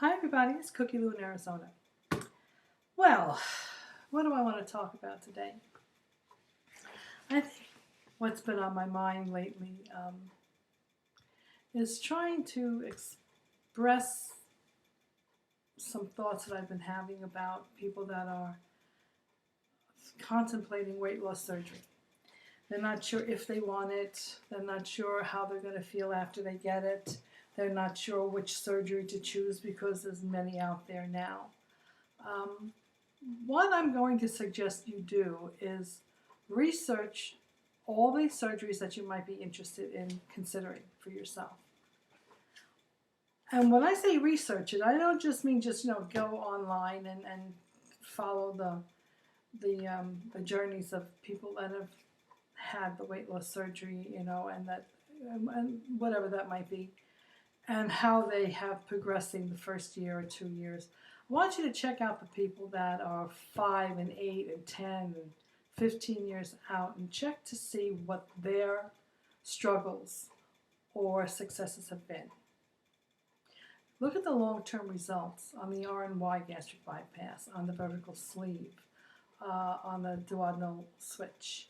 Hi everybody, it's Cookie Lou in Arizona. Well, what do I want to talk about today? I think what's been on my mind lately is trying to express some thoughts that I've been having about people that are contemplating weight loss surgery. They're not sure if they want it, they're not sure how they're going to feel after they get it, they're not sure which surgery to choose because there's many out there now. Um, what I'm going to suggest you do is research all the surgeries that you might be interested in considering for yourself. And when I say research it, I don't just mean just go online and follow the journeys of people that have had the weight loss surgery, and whatever that might be, and how they have progressing the first year or 2 years. I want you to check out the people that are 5 and 8 and 10 and 15 years out and check to see what their struggles or successes have been. Look at the long-term results on the R&Y gastric bypass, on the vertical sleeve, on the duodenal switch,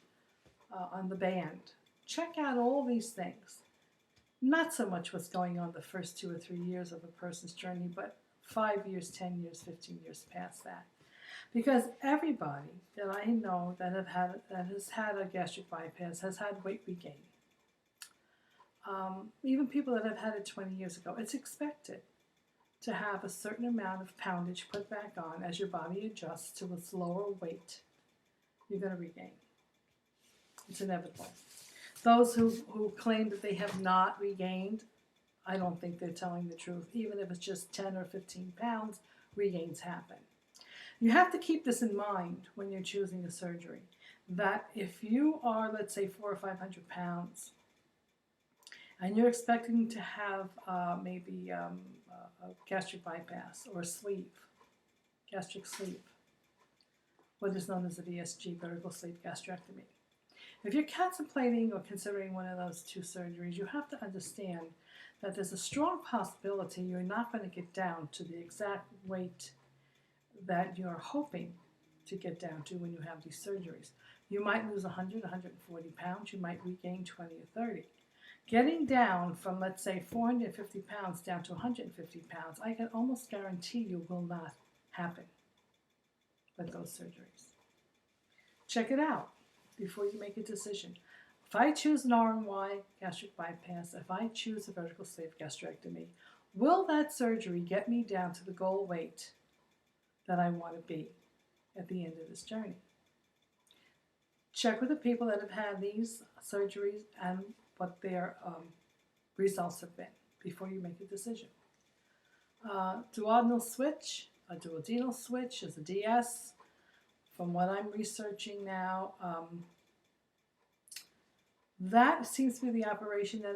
on the band. Check out all these things. Not so much what's going on the first 2 or 3 years of a person's journey, but 5 years, 10 years, 15 years past that. Because everybody that I know that has had a gastric bypass has had weight regain. Even people that have had it 20 years ago, it's expected to have a certain amount of poundage put back on as your body adjusts to its lower weight. You're going to regain. It's inevitable. Those who claim that they have not regained, I don't think they're telling the truth. Even if it's just 10 or 15 pounds, regains happen. You have to keep this in mind when you're choosing a surgery, that if you are, let's say, 400 or 500 pounds, and you're expecting to have maybe a gastric bypass or a sleeve, gastric sleeve, what is known as a VSG, vertical sleeve gastrectomy. If you're contemplating or considering one of those two surgeries, you have to understand that there's a strong possibility you're not going to get down to the exact weight that you're hoping to get down to when you have these surgeries. You might lose 100, 140 pounds. You might regain 20 or 30. Getting down from, let's say, 450 pounds down to 150 pounds, I can almost guarantee you will not happen with those surgeries. Check it out before you make a decision. If I choose an R&Y gastric bypass, if I choose a vertical sleeve gastrectomy, will that surgery get me down to the goal weight that I want to be at the end of this journey? Check with the people that have had these surgeries and what their results have been before you make a decision. Duodenal switch, a duodenal switch is a DS. From what I'm researching now, that seems to be the operation that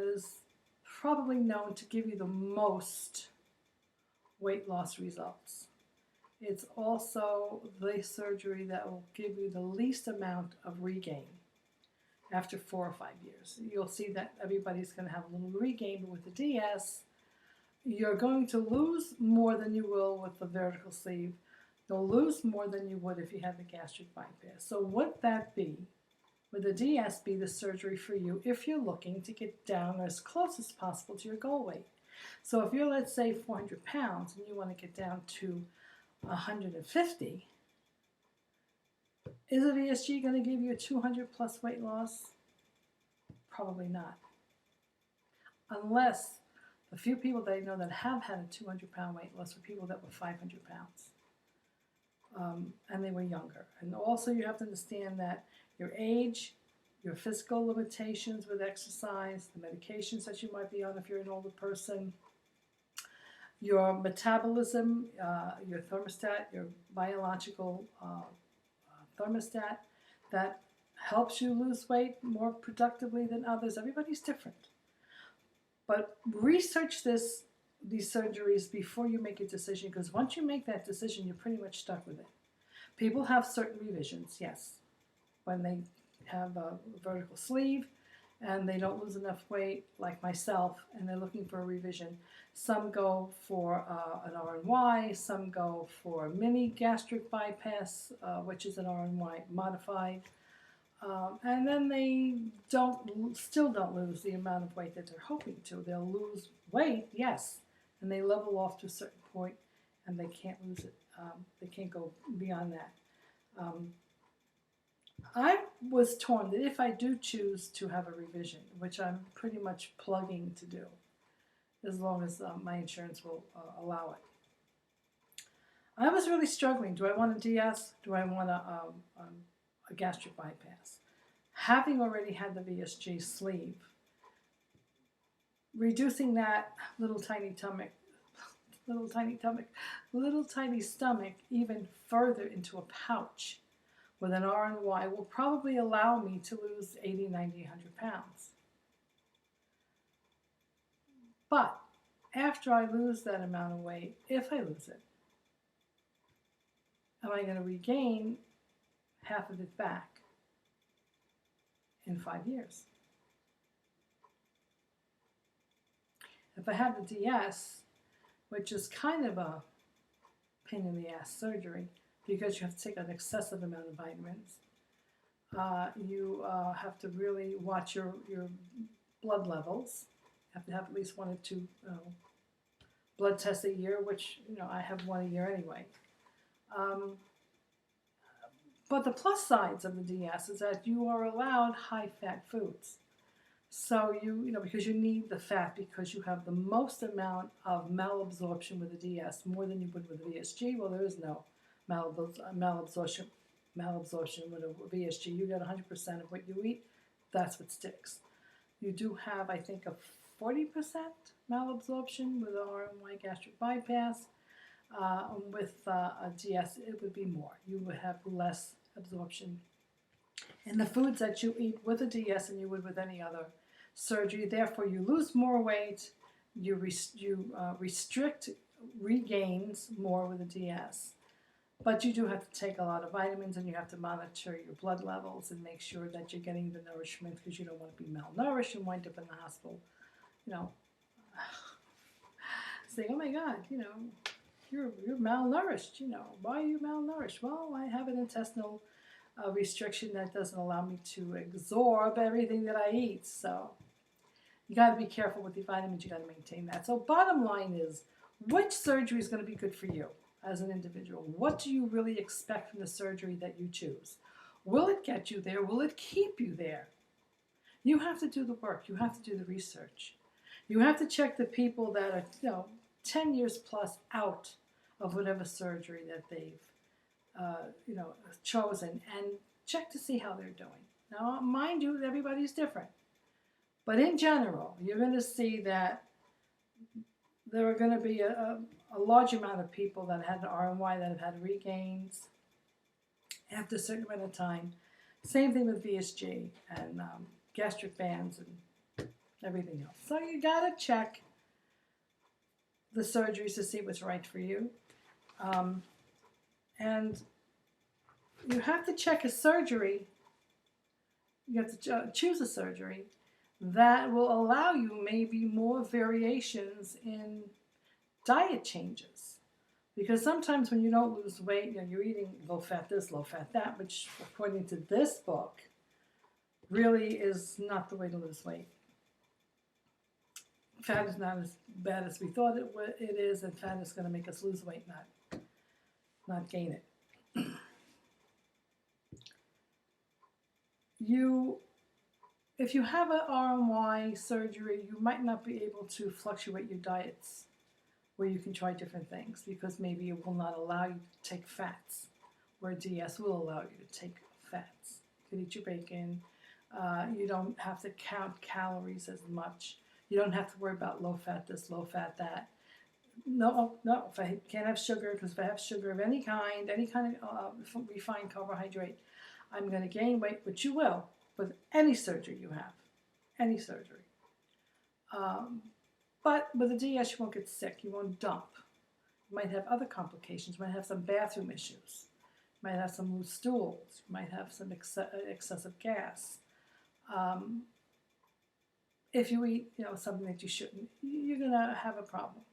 is probably known to give you the most weight loss results. It's also the surgery that will give you the least amount of regain after 4 or 5 years. You'll see that everybody's going to have a little regain, but with the DS, you're going to lose more than you will with the vertical sleeve. You'll lose more than you would if you had the gastric bypass. So would that be, would the DS be the surgery for you if you're looking to get down as close as possible to your goal weight? So if you're, let's say, 400 pounds and you want to get down to 150, is a VSG going to give you a 200 plus weight loss? Probably not. Unless the few people that I know that have had a 200-pound weight loss were people that were 500 pounds. And they were younger. And also you have to understand that your age, your physical limitations with exercise, the medications that you might be on if you're an older person, your metabolism, your thermostat, your biological thermostat that helps you lose weight more productively than others. Everybody's different. But research these surgeries before you make a decision, because once you make that decision, you're pretty much stuck with it. People have certain revisions, yes. When they have a vertical sleeve, and they don't lose enough weight, like myself, and they're looking for a revision. Some go for an RNY, some go for a mini gastric bypass, which is an RNY modified, and then they still don't lose the amount of weight that they're hoping to. They'll lose weight, yes, and they level off to a certain point, and they can't lose it. They can't go beyond that. I was torn that if I do choose to have a revision, which I'm pretty much plugging to do, as long as my insurance will allow it. I was really struggling. Do I want a DS? Do I want a gastric bypass? Having already had the VSG sleeve, reducing that little tiny stomach even further into a pouch with an RNY will probably allow me to lose 80, 90, 100 pounds. But after I lose that amount of weight, if I lose it, am I going to regain half of it back in 5 years? If I have the DS, which is kind of a pain in the ass surgery because you have to take an excessive amount of vitamins, you have to really watch your blood levels. You have to have at least 1 or 2 blood tests a year, which I have 1 a year anyway. But the plus sides of the DS is that you are allowed high-fat foods. So because you need the fat because you have the most amount of malabsorption with the DS, more than you would with the VSG. Well, there is no malabsorption with a VSG. You get 100% of what you eat. That's what sticks. You do have, I think, a 40% malabsorption with an RNY gastric bypass. With a DS, it would be more. You would have less absorption in the foods that you eat with a DS than you would with any other surgery. Therefore, you lose more weight, you restrict regains more with a DS. But you do have to take a lot of vitamins, and you have to monitor your blood levels and make sure that you're getting the nourishment, because you don't want to be malnourished and wind up in the hospital, saying, oh my God, you're malnourished, why are you malnourished? Well, I have an intestinal restriction that doesn't allow me to absorb everything that I eat. So you got to be careful with the vitamins. You got to maintain that. So bottom line is, which surgery is going to be good for you as an individual? What do you really expect from the surgery that you choose? Will it get you there? Will it keep you there? You have to do the work. You have to do the research. You have to check the people that are 10 years plus out of whatever surgery that they've chosen, and check to see how they're doing. Now, mind you, everybody's different. But in general, you're going to see that there are going to be a large amount of people that had an RNY that have had regains after a certain amount of time. Same thing with VSG and gastric bands and everything else. So you got to check the surgeries to see what's right for you. And you have to check a surgery, you have to choose a surgery that will allow you maybe more variations in diet changes. Because sometimes when you don't lose weight, you're eating low fat this, low fat that, which according to this book really is not the way to lose weight. Fat is not as bad as we thought it is, and fat is going to make us lose weight, not gain it. If you have an RNY surgery, you might not be able to fluctuate your diets where you can try different things, because maybe it will not allow you to take fats, where DS will allow you to take fats. You can eat your bacon. You don't have to count calories as much. You don't have to worry about low fat this, low fat that. No, if I can't have sugar, because if I have sugar of any kind of refined carbohydrate, I'm going to gain weight, which you will with any surgery you have, any surgery. But with a DS, you won't get sick. You won't dump. You might have other complications. You might have some bathroom issues. You might have some loose stools. You might have some excessive gas. if you eat, something that you shouldn't, you're going to have a problem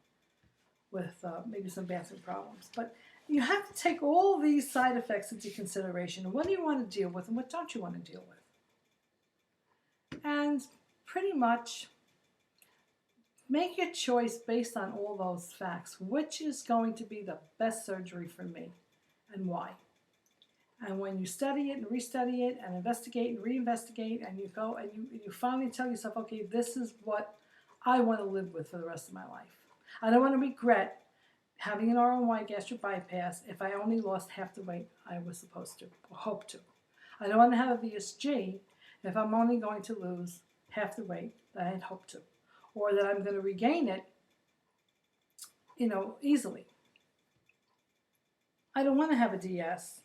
with maybe some bathroom problems. But you have to take all these side effects into consideration. And what do you want to deal with and what don't you want to deal with? And pretty much make your choice based on all those facts. Which is going to be the best surgery for me and why? And when you study it and restudy it and investigate and reinvestigate and you go and you finally tell yourself, okay, this is what I want to live with for the rest of my life. I don't want to regret having an ROI gastric bypass if I only lost half the weight I was supposed to or hope to. I don't want to have a VSG if I'm only going to lose half the weight that I had hoped to, or that I'm going to regain it, easily. I don't want to have a DS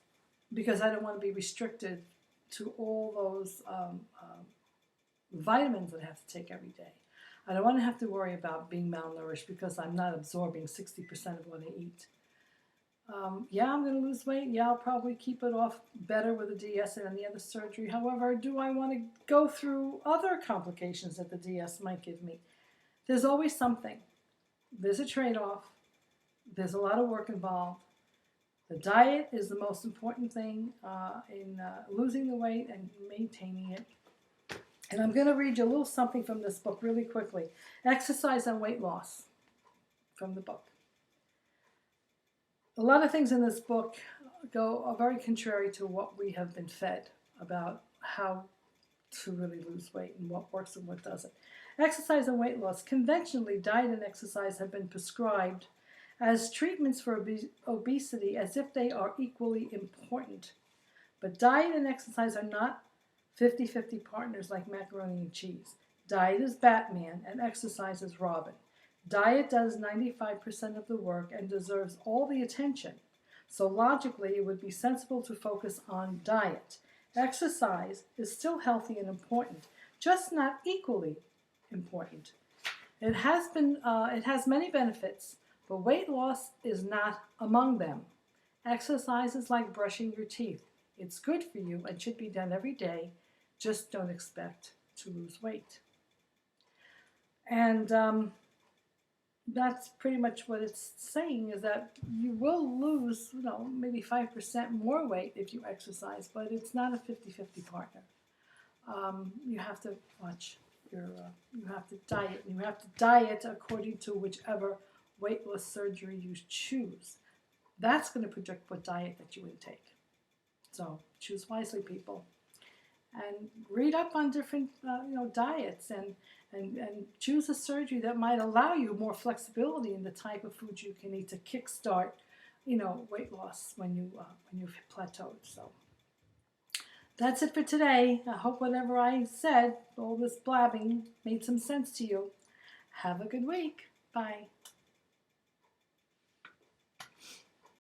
because I don't want to be restricted to all those vitamins that I have to take every day. I don't want to have to worry about being malnourished because I'm not absorbing 60% of what I eat. Yeah, I'm going to lose weight. Yeah, I'll probably keep it off better with a DS and any other surgery. However, do I want to go through other complications that the DS might give me? There's always something. There's a trade-off. There's a lot of work involved. The diet is the most important thing in losing the weight and maintaining it. And I'm going to read you a little something from this book really quickly. Exercise and Weight Loss from the book. A lot of things in this book are very contrary to what we have been fed about how to really lose weight and what works and what doesn't. Exercise and weight loss. Conventionally, diet and exercise have been prescribed as treatments for obesity as if they are equally important. But diet and exercise are not 50-50 partners like macaroni and cheese. Diet is Batman and exercise is Robin. Diet does 95% of the work and deserves all the attention. So logically, it would be sensible to focus on diet. Exercise is still healthy and important, just not equally important. It has many benefits, but weight loss is not among them. Exercise is like brushing your teeth. It's good for you and should be done every day. Just don't expect to lose weight. And that's pretty much what it's saying, is that you will lose, maybe 5% more weight if you exercise, but it's not a 50-50 partner. You have to watch you have to diet. You have to diet according to whichever weight loss surgery you choose. That's going to predict what diet that you intake. So choose wisely, people. And read up on different diets and choose a surgery that might allow you more flexibility in the type of food you can eat to kickstart weight loss when you've plateaued. So that's it for today. I hope whatever I said, all this blabbing, made some sense to you. Have a good week. Bye.